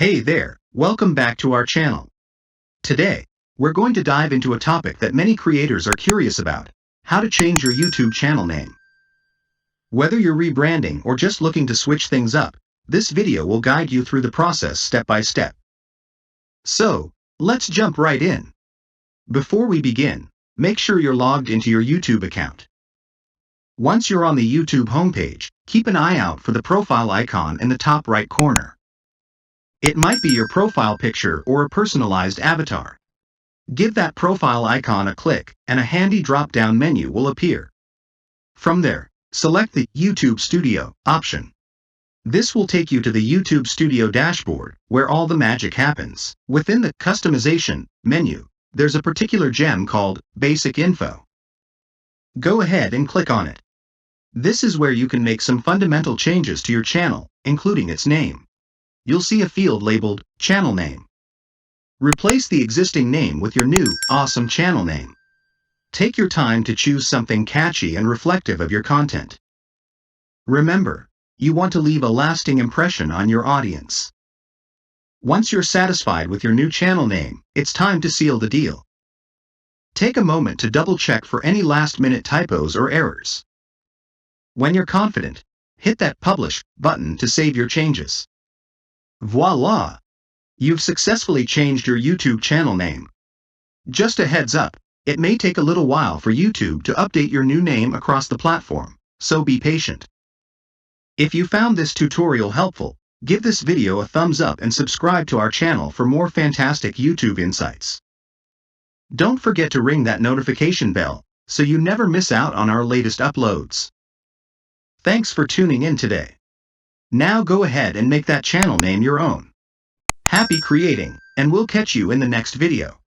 Hey there, welcome back to our channel. Today, we're going to dive into a topic that many creators are curious about: how to change your YouTube channel name. Whether you're rebranding or just looking to switch things up, this video will guide you through the process step by step. So, let's jump right in. Before we begin, make sure you're logged into your YouTube account. Once you're on the YouTube homepage, keep an eye out for the profile icon in the top right corner. It might be your profile picture or a personalized avatar. Give that profile icon a click, and a handy drop-down menu will appear. From there, select the YouTube Studio option. This will take you to the YouTube Studio dashboard, where all the magic happens. Within the Customization menu, there's a particular gem called Basic Info. Go ahead and click on it. This is where you can make some fundamental changes to your channel, including its name. You'll see a field labeled Channel Name. Replace the existing name with your new, awesome channel name. Take your time to choose something catchy and reflective of your content. Remember, you want to leave a lasting impression on your audience. Once you're satisfied with your new channel name, it's time to seal the deal. Take a moment to double-check for any last-minute typos or errors. When you're confident, hit that Publish button to save your changes. Voila! You've successfully changed your YouTube channel name. Just a heads up, it may take a little while for YouTube to update your new name across the platform, so be patient. If you found this tutorial helpful, give this video a thumbs up and subscribe to our channel for more fantastic YouTube insights. Don't forget to ring that notification bell, so you never miss out on our latest uploads. Thanks for tuning in today. Now go ahead and make that channel name your own. Happy creating, and we'll catch you in the next video.